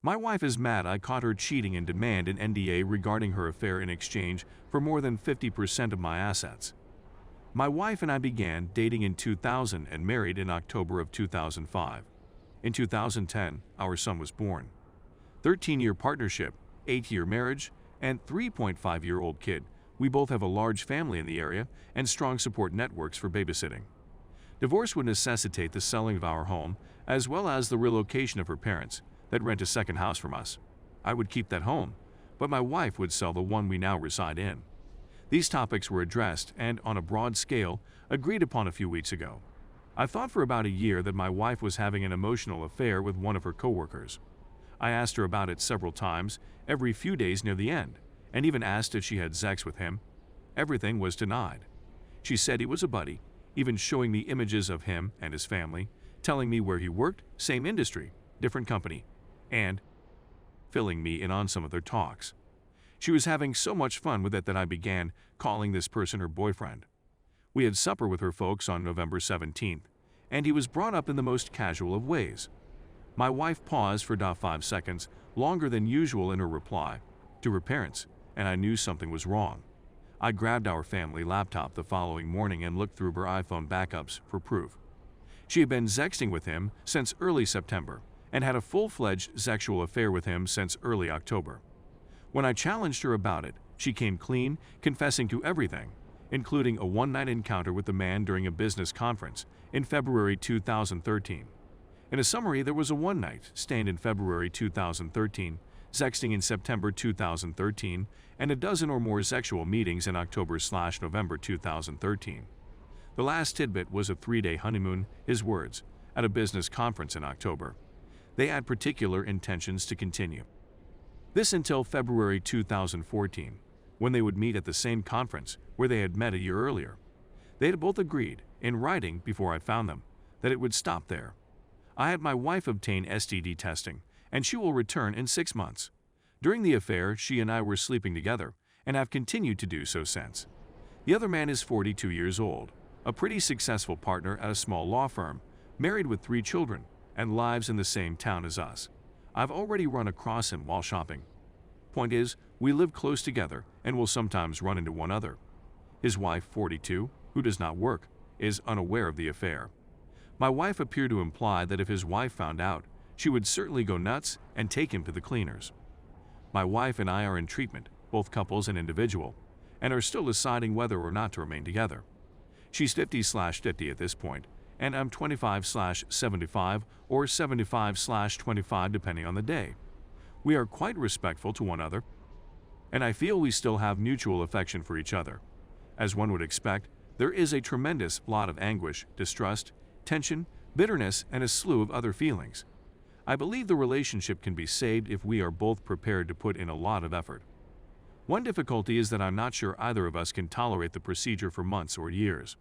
My wife is mad I caught her cheating and demand an NDA regarding her affair in exchange for more than 50% of my assets. My wife and I began dating in 2000 and married in October of 2005. In 2010, our son was born. 13-year partnership, 8-year marriage, and 3.5-year-old kid. We both have a large family in the area and strong support networks for babysitting. Divorce would necessitate the selling of our home as well as the relocation of her parents that rent a second house from us. I would keep that home, but my wife would sell the one we now reside in. These topics were addressed and, on a broad scale, agreed upon a few weeks ago. I thought for about a year that my wife was having an emotional affair with one of her coworkers. I asked her about it several times, every few days near the end, and even asked if she had sex with him. Everything was denied. She said he was a buddy, even showing me images of him and his family, telling me where he worked, same industry, different company, and filling me in on some of their talks. She was having so much fun with it that I began calling this person her boyfriend. We had supper with her folks on November 17th, and he was brought up in the most casual of ways. My wife paused for 5 seconds, longer than usual in her reply, to her parents, and I knew something was wrong. I grabbed our family laptop the following morning and looked through her iPhone backups for proof. She had been sexting with him since early September and had a full-fledged sexual affair with him since early October. When I challenged her about it, she came clean, confessing to everything, including a one-night encounter with the man during a business conference in February 2013. In a summary, there was a one-night stand in February 2013, sexting in September 2013, and a dozen or more sexual meetings in October/November 2013. The last tidbit was a 3-day honeymoon, his words, at a business conference in October. They had particular intentions to continue. This until February 2014, when they would meet at the same conference where they had met a year earlier. They had both agreed, in writing before I found them, that it would stop there. I had my wife obtain STD testing, and she will return in 6 months. During the affair, she and I were sleeping together, and have continued to do so since. The other man is 42 years old, a pretty successful partner at a small law firm, married with 3 children, and lives in the same town as us. I've already run across him while shopping. Point is, we live close together and will sometimes run into one another. His wife, 42, who does not work, is unaware of the affair. My wife appeared to imply that if his wife found out, she would certainly go nuts and take him to the cleaners. My wife and I are in treatment, both couples and individual, and are still deciding whether or not to remain together. She's 50/50 at this point, and I'm 25/75 or 75/25 depending on the day. We are quite respectful to one another, and I feel we still have mutual affection for each other. As one would expect, there is a tremendous lot of anguish, distrust, tension, bitterness, and a slew of other feelings. I believe the relationship can be saved if we are both prepared to put in a lot of effort. One difficulty is that I'm not sure either of us can tolerate the procedure for months or years.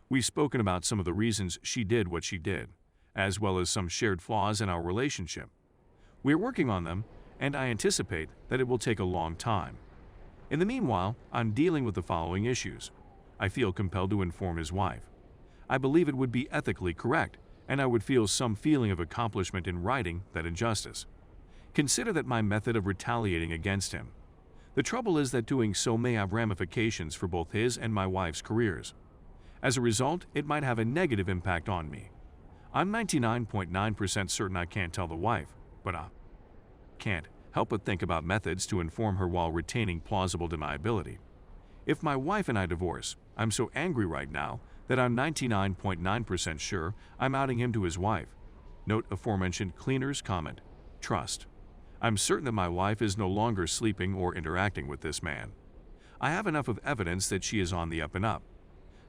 We've spoken about some of the reasons she did what she did, as well as some shared flaws in our relationship. We are working on them, and I anticipate that it will take a long time. In the meanwhile, I'm dealing with the following issues. I feel compelled to inform his wife. I believe it would be ethically correct, and I would feel some feeling of accomplishment in writing that injustice. Consider that my method of retaliating against him. The trouble is that doing so may have ramifications for both his and my wife's careers. As a result, it might have a negative impact on me. I'm 99.9% certain I can't tell the wife, but I can't help but think about methods to inform her while retaining plausible deniability. If my wife and I divorce, I'm so angry right now that I'm 99.9% sure I'm outing him to his wife. Note aforementioned cleaner's comment. Trust. I'm certain that my wife is no longer sleeping or interacting with this man. I have enough of evidence that she is on the up and up.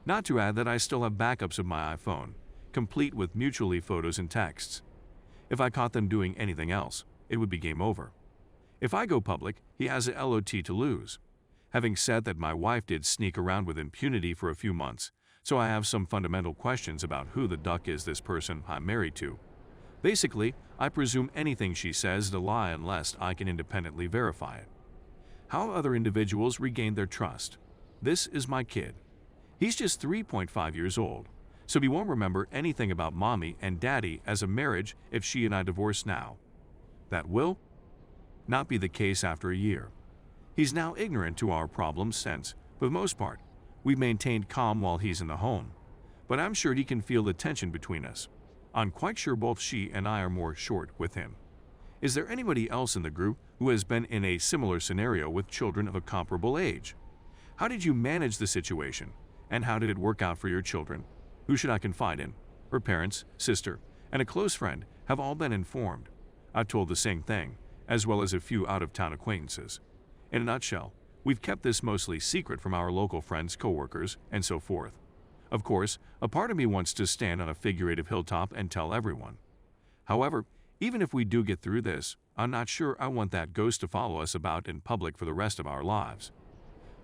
Not to add that I still have backups of my iPhone, complete with mutually photos and texts. If I caught them doing anything else, it would be game over. If I go public, he has a LOT to lose. Having said that, my wife did sneak around with impunity for a few months, so I have some fundamental questions about who the duck is this person I'm married to. Basically, I presume anything she says is a lie unless I can independently verify it. How other individuals regain their trust. This is my kid. He's just 3.5 years old, so he won't remember anything about mommy and daddy as a marriage if she and I divorce now. That will not be the case after a year. He's now ignorant to our problems since, for the most part, we've maintained calm while he's in the home. But I'm sure he can feel the tension between us. I'm quite sure both she and I are more short with him. Is there anybody else in the group who has been in a similar scenario with children of a comparable age? How did you manage the situation, and how did it work out for your children? Who should I confide in? Her parents, sister, and a close friend have all been informed. I've told the same thing, as well as a few out-of-town acquaintances. In a nutshell, we've kept this mostly secret from our local friends, coworkers, and so forth. Of course, a part of me wants to stand on a figurative hilltop and tell everyone. However, even if we do get through this, I'm not sure I want that ghost to follow us about in public for the rest of our lives.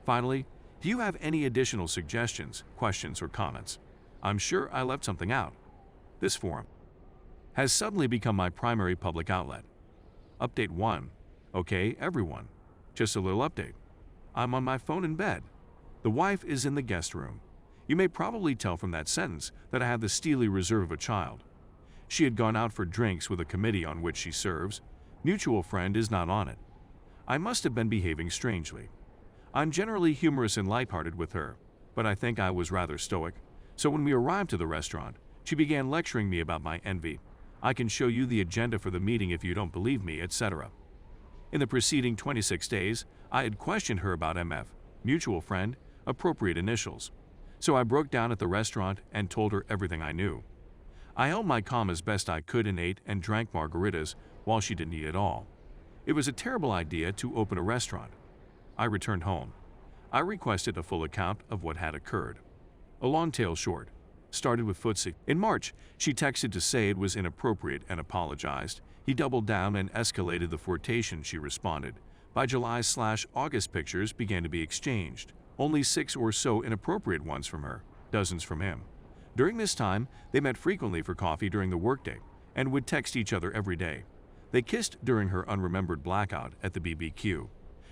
Finally, do you have any additional suggestions, questions, or comments? I'm sure I left something out. This forum has suddenly become my primary public outlet. Update 1. Okay, everyone. Just a little update. I'm on my phone in bed. The wife is in the guest room. You may probably tell from that sentence that I have the steely reserve of a child. She had gone out for drinks with a committee on which she serves. Mutual friend is not on it. I must have been behaving strangely. I'm generally humorous and lighthearted with her, but I think I was rather stoic. So when we arrived to the restaurant, she began lecturing me about my envy. I can show you the agenda for the meeting if you don't believe me, etc. In the preceding 26 days, I had questioned her about MF, mutual friend, appropriate initials. So I broke down at the restaurant and told her everything I knew. I held my calm as best I could and ate and drank margaritas while she didn't eat at all. It was a terrible idea to open a restaurant. I returned home. I requested a full account of what had occurred. A long tale short, started with Footsie. In March, she texted to say it was inappropriate and apologized. He doubled down and escalated the flirtation, she responded. By July/August, pictures began to be exchanged. Only 6 or so inappropriate ones from her, dozens from him. During this time, they met frequently for coffee during the workday and would text each other every day. They kissed during her unremembered blackout at the BBQ.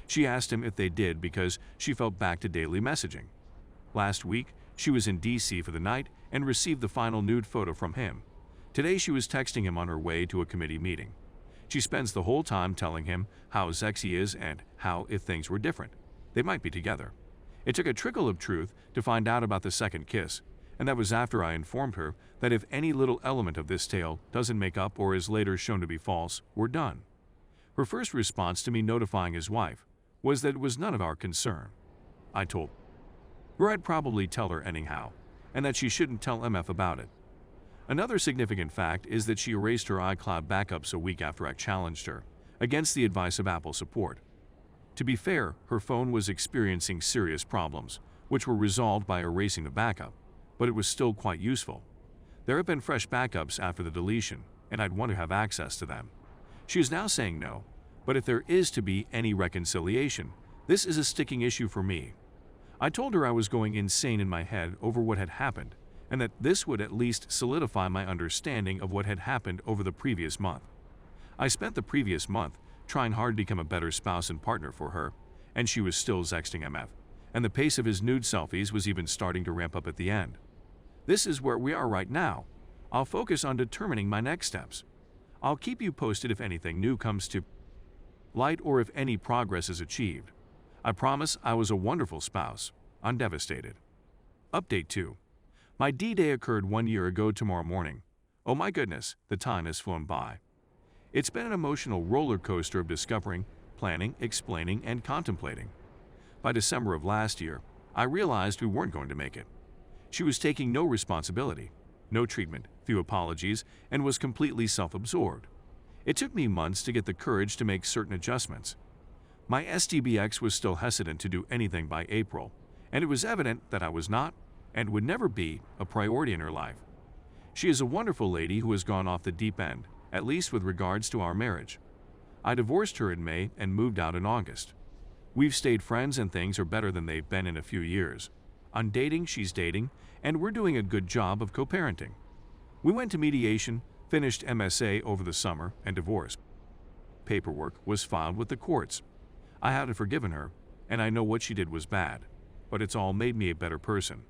She asked him if they did because she felt back to daily messaging. Last week, she was in DC for the night and received the final nude photo from him. Today she was texting him on her way to a committee meeting. She spends the whole time telling him how Zex he is and how, if things were different, they might be together. It took a trickle of truth to find out about the second kiss, and that was after I informed her that if any little element of this tale doesn't make up or is later shown to be false, we're done. Her first response to me notifying his wife was that it was none of our concern. I told her I'd probably tell her anyhow, and that she shouldn't tell MF about it. Another significant fact is that she erased her iCloud backups a week after I challenged her, against the advice of Apple support. To be fair, her phone was experiencing serious problems, which were resolved by erasing the backup, but it was still quite useful. There have been fresh backups after the deletion, and I'd want to have access to them. She is now saying no, but if there is to be any reconciliation, this is a sticking issue for me. I told her I was going insane in my head over what had happened, and that this would at least solidify my understanding of what had happened over the previous month. I spent the previous month trying hard to become a better spouse and partner for her, and she was still sexting MF, and the pace of his nude selfies was even starting to ramp up at the end. This is where we are right now. I'll focus on determining my next steps. I'll keep you posted if anything new comes to light or if any progress is achieved. I promise I was a wonderful spouse. I'm devastated. Update 2. My D-Day occurred 1 year ago tomorrow morning. Oh my goodness, the time has flown by. It's been an emotional roller coaster of discovering, planning, explaining, and contemplating. By December of last year, I realized we weren't going to make it. She was taking no responsibility, no treatment, few apologies, and was completely self-absorbed. It took me months to get the courage to make certain adjustments. My SDBX was still hesitant to do anything by April, and it was evident that I was not, and would never be, a priority in her life. She is a wonderful lady who has gone off the deep end, at least with regards to our marriage. I divorced her in May and moved out in August. We've stayed friends and things are better than they've been in a few years. I'm dating, she's dating, and we're doing a good job of co-parenting. We went to mediation, finished MSA over the summer, and divorced. Paperwork was filed with the courts. I had forgiven her, and I know what she did was bad, but it's all made me a better person.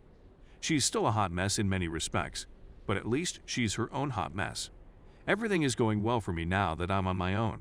She's still a hot mess in many respects, but at least she's her own hot mess. Everything is going well for me now that I'm on my own.